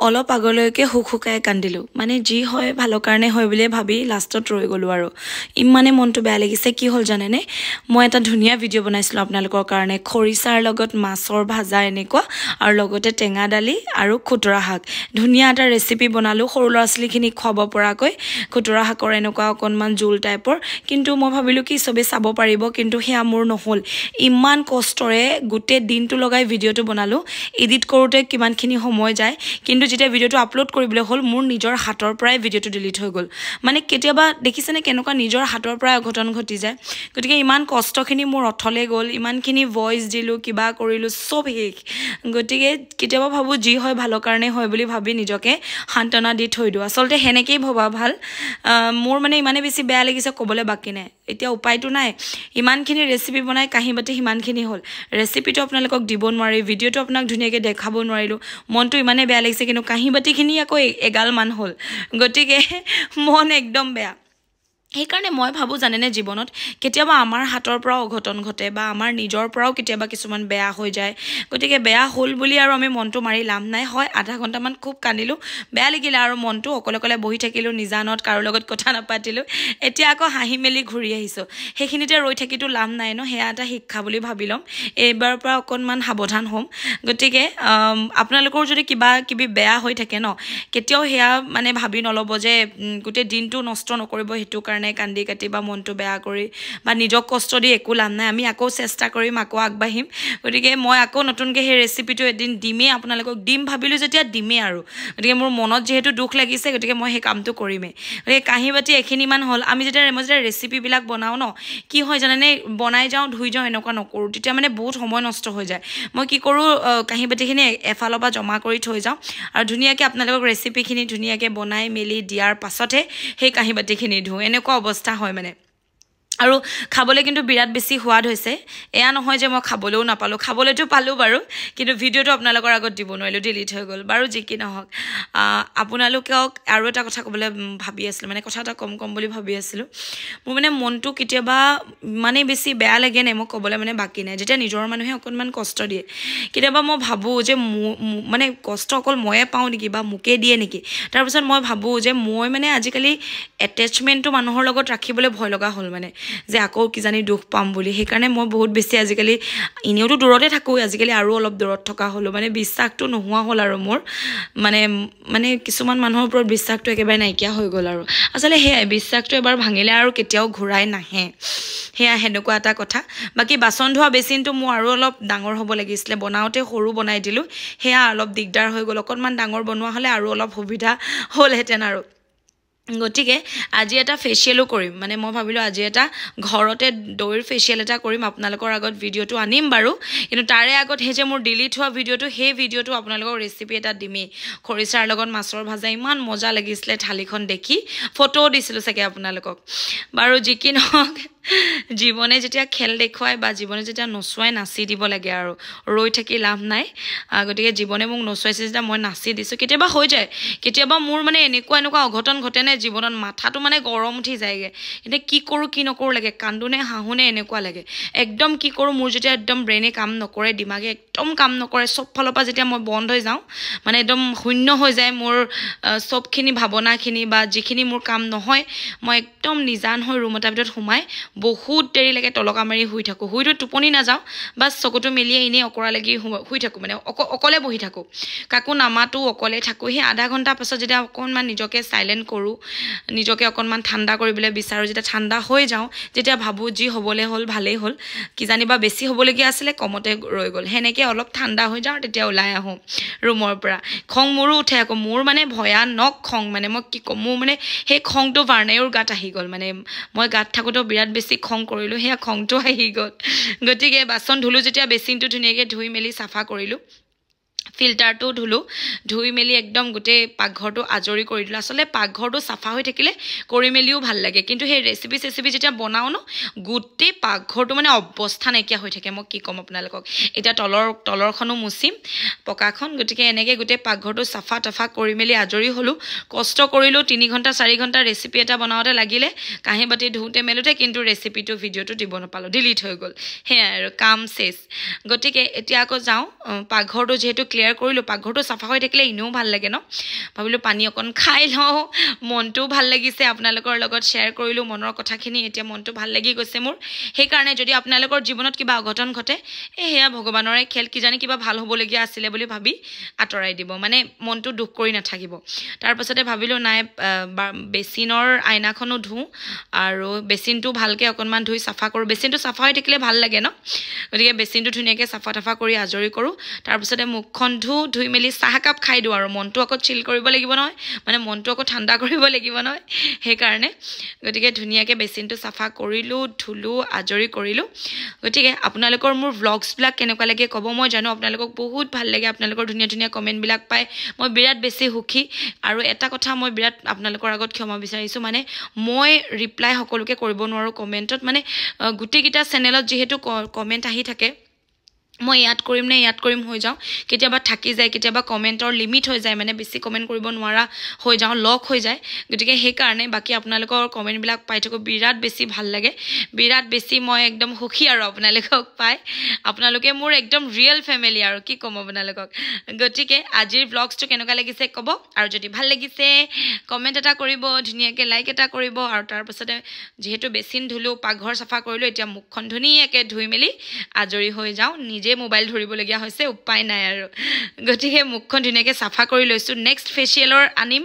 অলপ আগলৈকে হুকহুকাই কান্দিলোঁ মানে যি হয় ভালৰ কাৰণে হয় বুলি ভাবি লাষ্টত ৰৈ গ'লোঁ আৰু ইমানে মনটো বেয়া লাগিছে কি হ'ল জানেনে মই এটা ধুনীয়া ভিডিঅ' বনাইছিলোঁ আপোনালোকৰ কাৰণে খৰিচাৰ লগত মাছৰ ভাজা এনেকুৱা আৰু লগতে টেঙা দালি আৰু খুতৰা শাক ধুনীয়া এটা ৰেচিপি বনালোঁ সৰু ল'ৰা ছোৱালীখিনিক খুৱাব পৰাকৈ খুতৰা শাকৰ এনেকুৱা অকণমান জোল টাইপৰ কিন্তু মই ভাবিলোঁ কি চবে চাব পাৰিব কিন্তু সেয়া মোৰ নহ'ল ইমান কষ্টৰে গোটেই দিনটো লগাই ভিডিঅ'টো বনালোঁ এডিট কৰোঁতে কিমানখিনি সময় যায় কিন্তু যেতিয়া ভিডিঅ'টো আপলোড কৰিবলৈ হ'ল মোৰ নিজৰ হাতৰ পৰাই ভিডিঅ'টো ডিলিট হৈ গ'ল মানে কেতিয়াবা দেখিছেনে কেনেকুৱা নিজৰ হাতৰ পৰাই অঘটন ঘটি যায় গতিকে ইমান কষ্টখিনি মোৰ অথলে গ'ল ইমানখিনি ভইচ দিলোঁ কিবা কৰিলোঁ চব শেষ গতিকে কেতিয়াবা ভাবোঁ যি হয় ভালৰ কাৰণে হয় বুলি ভাবি নিজকে সান্তনা দি থৈ দিওঁ আচলতে সেনেকেই ভবা ভাল মোৰ মানে ইমানে বেছি বেয়া লাগিছে ক'বলৈ বাকী নাই এতিয়া উপায়টো নাই ইমানখিনি ৰেচিপি বনাই কাঁহী বাতি সিমানখিনি হ'ল ৰেচিপিটো আপোনালোকক দিব নোৱাৰি ভিডিঅ'টো আপোনাক ধুনীয়াকৈ দেখাব নোৱাৰিলোঁ মনটো ইমানে বেয়া লাগিছে কিন্তু কাঁহী বাতিখিনি আকৌ এগালমান হ'ল গতিকে মন একদম বেয়া সেইকাৰণে মই ভাবোঁ জানেনে জীৱনত কেতিয়াবা আমাৰ হাতৰ পৰাও অঘটন ঘটে বা আমাৰ নিজৰ পৰাও কেতিয়াবা কিছুমান বেয়া হৈ যায় গতিকে বেয়া হ'ল বুলি আৰু আমি মনটো মাৰি লাভ নাই হয় আধা ঘণ্টামান খুব কান্দিলোঁ বেয়া লাগিলে আৰু মনটো অকলে অকলে বহি থাকিলোঁ নিজানত কাৰো লগত কথা নাপাতিলোঁ এতিয়া আকৌ হাঁহি মেলি ঘূৰি আহিছোঁ সেইখিনিতে ৰৈ থাকিতো লাভ নাই ন সেয়া এটা শিক্ষা বুলি ভাবি ল'ম এইবাৰৰ পৰা অকণমান সাৱধান হ'ম গতিকে আপোনালোকৰ যদি কিবা কিবি বেয়া হৈ থাকে ন কেতিয়াও সেয়া মানে ভাবি নল'ব যে গোটেই দিনটো নষ্ট নকৰিব সেইটো কাৰণে কান্দি কাটি বা মনটো বেয়া কৰি বা নিজক কষ্ট দি একো লাভ নাই আমি আকৌ চেষ্টা কৰিম আকৌ আগবাঢ়িম গতিকে মই আকৌ নতুনকৈ সেই ৰেচিপিটো এদিন দিমেই আপোনালোকক দিম ভাবিলোঁ যেতিয়া দিমেই আৰু গতিকে মোৰ মনত যিহেতু দুখ লাগিছে গতিকে মই সেই কামটো কৰিমেই গতিকে কাঁহী বাতি এইখিনিমান হ'ল মই যেতিয়া ৰেচিপিবিলাক বনাওঁ ন কি হয় জানেনে বনাই যাওঁ ধুই যাওঁ এনেকুৱা নকৰোঁ তেতিয়া মানে বহুত সময় নষ্ট হৈ যায় মই কি কৰোঁ কাঁহী বাতিখিনি এফালৰ পৰা জমা কৰি থৈ যাওঁ আৰু ধুনীয়াকৈ আপোনালোকক ৰেচিপিখিনি ধুনীয়াকৈ বনাই মেলি দিয়াৰ পাছতহে সেই কাঁহী বাতিখিনি ধুওঁ এনেকুৱা অৱস্থা হয় মানে আৰু খাবলৈ কিন্তু বিৰাট বেছি সোৱাদ হৈছে এয়া নহয় যে মই খাবলৈও নাপালোঁ খাবলৈতো পালোঁ বাৰু কিন্তু ভিডিঅ'টো আপোনালোকৰ আগত দিব নোৱাৰিলোঁ ডিলিট হৈ গ'ল বাৰু যি কি নহওক আপোনালোকক আৰু এটা কথা ক'বলৈ ভাবি আছিলোঁ মানে কথা এটা কম বুলি ভাবি আছিলোঁ মোৰ মানে মনটো কেতিয়াবা ইমানেই বেছি বেয়া লাগে নাই মই ক'বলৈ মানে বাকী নাই যেতিয়া নিজৰ মানুহে অকণমান কষ্ট দিয়ে কেতিয়াবা মই ভাবোঁ যে মানে কষ্ট অকল ময়ে পাওঁ নেকি বা মোকে দিয়ে নেকি তাৰপিছত মই ভাবোঁ যে মই মানে আজিকালি এটেচমেণ্টটো মানুহৰ লগত ৰাখিবলৈ ভয় লগা হ'ল মানে যে আকৌ কিজানি দুখ পাম বুলি সেইকাৰণে মই বহুত বেছি আজিকালি এনেওতো দূৰতে থাকোঁ আজিকালি আৰু অলপ দূৰত থকা হ'লোঁ মানে বিশ্বাসটো নোহোৱা হ'ল আৰু মোৰ মানে কিছুমান মানুহৰ ওপৰত বিশ্বাসটো একেবাৰে নাইকিয়া হৈ গ'ল আৰু আচলতে সেয়াই বিশ্বাসটো এবাৰ ভাঙিলে আৰু কেতিয়াও ঘূৰাই নাহে সেয়া সেনেকুৱা এটা কথা বাকী বাচন ধোৱা বেচিনটো মোৰ আৰু অলপ ডাঙৰ হ'ব লাগিছিলে বনাওঁতে সৰু বনাই দিলোঁ সেয়া অলপ দিগদাৰ হৈ গ'ল অকণমান ডাঙৰ বনোৱা হ'লে আৰু অলপ সুবিধা হ'লহেঁতেন আৰু গতিকে আজি এটা ফেচিয়েলো কৰিম মানে মই ভাবিলোঁ আজি এটা ঘৰতে দৈৰ ফেচিয়েল এটা কৰিম আপোনালোকৰ আগত ভিডিঅ'টো আনিম বাৰু কিন্তু তাৰে আগত সেই যে মোৰ ডিলিট হোৱা ভিডিঅ'টো সেই ভিডিঅ'টো আপোনালোকক ৰেচিপি এটা দিমেই খৰিচাৰ লগত মাছৰ ভাজা ইমান মজা লাগিছিলে থালিখন দেখি ফটোও দিছিলোঁ চাগে আপোনালোকক বাৰু যি কি নহওক জীৱনে যেতিয়া খেল দেখুৱায় বা জীৱনে যেতিয়া নচুৱাই নাচি দিব লাগে আৰু ৰৈ থাকি লাভ নাই গতিকে জীৱনে মোক নচুৱাইছে যেতিয়া মই নাচি দিছোঁ কেতিয়াবা হৈ যায় কেতিয়াবা মোৰ মানে এনেকুৱা অঘটন ঘটেনে জীৱনত মাথাটো মানে গৰম উঠি যায়গৈ এতিয়া কি কৰোঁ কি নকৰোঁ লাগে কান্দোনে হাঁহোনে এনেকুৱা লাগে একদম কি কৰোঁ মোৰ যেতিয়া একদম ব্ৰেইনে কাম নকৰে দিমাগে একদম কাম নকৰে চব ফালৰ পৰা যেতিয়া মই বন্ধ হৈ যাওঁ মানে একদম শূন্য হৈ যায় মোৰ চবখিনি ভাৱনাখিনি বা যিখিনি মোৰ কাম নহয় মই একদম নিজান হৈ ৰুম এটাৰ ভিতৰত সোমাই বহুত দেৰিলৈকে তলকা মাৰি শুই থাকোঁ শুইতো টোপনি নাযাওঁ বা চকুটো মেলিয়ে এনেই অকৰা লাগি শুই থাকোঁ মানে অকলে বহি থাকোঁ কাকো নামাতো অকলে থাকোঁ সেই আধা ঘণ্টাৰ পাছত যেতিয়া অকণমান নিজকে চাইলেণ্ট কৰোঁ নিজকে অকণমান ঠাণ্ডা কৰিবলৈ বিচাৰোঁ যেতিয়া ঠাণ্ডা হৈ যাওঁ যেতিয়া ভাবোঁ যি হ'বলৈ হ'ল ভালেই হ'ল কিজানিবা বেছি হ'বলগীয়া আছিলে কমতে ৰৈ গ'ল সেনেকৈ অলপ ঠাণ্ডা হৈ যাওঁ তেতিয়া ওলাই আহোঁ ৰুমৰ পৰা খং মোৰো উঠে আকৌ মোৰ মানে ভয়ানক খং মানে মই কি ক'ম মোৰ মানে সেই খংটো ভাৰ্ণাইৰ গাত আহি গ'ল মানে মই গাত থাকোঁতেও বিৰাট বেছি খং কৰিলোঁ সেয়া খংটো আহি গ'ল গতিকে বাচন ধুলোঁ যেতিয়া বেচিনটো ধুনীয়াকৈ ধুই মেলি চাফা কৰিলোঁ ফিল্টাৰটো ধুলোঁ ধুই মেলি একদম গোটেই পাকঘৰটো আজৰি কৰি দিলোঁ আচলতে পাকঘৰটো চাফা হৈ থাকিলে কৰি মেলিও ভাল লাগে কিন্তু সেই ৰেচিপি যেতিয়া বনাওঁ ন গোটেই পাকঘৰটো মানে অৱস্থা নাইকিয়া হৈ থাকে মই কি ক'ম আপোনালোকক এতিয়া তলৰখনো মুচিম পকাখন গতিকে এনেকৈ গোটেই পাকঘৰটো চাফা তাফা কৰি মেলি আজৰি হ'লোঁ কষ্ট কৰিলোঁ 3 ঘণ্টা 4 ঘণ্টা ৰেচিপি এটা বনাওঁতে লাগিলে কাঁহী বাতি ধুওঁতে মেলোঁতে কিন্তু ৰেচিপিটো ভিডিঅ'টো দিব নাপালোঁ ডিলিট হৈ গ'ল সেয়াই আৰু কাম চেচ গতিকে এতিয়া আকৌ যাওঁ পাকঘৰটো যিহেতু ক্লিয়াৰ শ্বেয়াৰ কৰিলোঁ পাকঘৰটো চাফা হৈ থাকিলে এনেও ভাল লাগে ন ভাবিলোঁ পানী অকণ খাই লওঁ মনটোও ভাল লাগিছে আপোনালোকৰ লগত শ্বেয়াৰ কৰিলোঁ মনৰ কথাখিনি এতিয়া মনটো ভাল লাগি গৈছে মোৰ সেইকাৰণে যদি আপোনালোকৰ জীৱনত কিবা অঘটন ঘটে সেয়া ভগৱানৰে খেল কিজানি কিবা ভাল হ'বলগীয়া আছিলে বুলি ভাবি আঁতৰাই দিব মানে মনটো দুখ কৰি নাথাকিব তাৰপাছতে ভাবিলোঁ নাই বেচিনৰ আইনাখনো ধুওঁ আৰু বেচিনটো ভালকৈ অকণমান ধুই চাফা কৰোঁ বেচিনটো চাফা হৈ থাকিলে ভাল লাগে ন গতিকে বেচিনটো ধুনীয়াকৈ চাফা তাফা কৰি আজৰি কৰোঁ তাৰপিছতে মুখখন ধুই মেলি চাহ একাপ খাই দিওঁ আৰু মনটো আকৌ চিল কৰিব লাগিব নহয় মানে মনটো আকৌ ঠাণ্ডা কৰিব লাগিব নহয় সেইকাৰণে গতিকে ধুনীয়াকৈ বেচিনটো চাফা কৰিলোঁ ধুলোঁ আজৰি কৰিলোঁ গতিকে আপোনালোকৰ মোৰ ভ্লগছবিলাক কেনেকুৱা লাগে ক'ব মই জানো আপোনালোকক বহুত ভাল লাগে আপোনালোকৰ ধুনীয়া ধুনীয়া কমেণ্টবিলাক পাই মই বিৰাট বেছি সুখী আৰু এটা কথা মই বিৰাট আপোনালোকৰ আগত ক্ষমা বিচাৰিছোঁ মানে মই ৰিপ্লাই সকলোকে কৰিব নোৱাৰোঁ কমেণ্টত মানে গোটেইকেইটা চেনেলত যিহেতু কমেণ্ট আহি থাকে মই ইয়াত কৰিম নে ইয়াত কৰিম হৈ যাওঁ কেতিয়াবা থাকি যায় কেতিয়াবা কমেণ্টৰ লিমিট হৈ যায় মানে বেছি কমেণ্ট কৰিব নোৱাৰা হৈ যাওঁ লক হৈ যায় গতিকে সেইকাৰণে বাকী আপোনালোকৰ কমেণ্টবিলাক পাই থাকোঁ বিৰাট বেছি ভাল লাগে বিৰাট বেছি মই একদম সুখী আৰু আপোনালোকক পাই আপোনালোকে মোৰ একদম ৰিয়েল ফেমিলি আৰু কি ক'ম আপোনালোকক গতিকে আজিৰ ব্লগছটো কেনেকুৱা লাগিছে ক'ব আৰু যদি ভাল লাগিছে কমেণ্ট এটা কৰিব ধুনীয়াকৈ লাইক এটা কৰিব আৰু তাৰপাছতে যিহেতু বেচিন ধুলোঁ পাকঘৰ চাফা কৰিলোঁ এতিয়া মুখখন ধুনীয়াকৈ ধুই মেলি আজৰি হৈ যাওঁ যে মোবাইল ধৰিবলগীয়া হৈছে উপায় নাই আৰু গতিকে মুখখন ধুনীয়াকৈ চাফা কৰি লৈছোঁ নেক্সট ফেচিয়েলৰ আনিম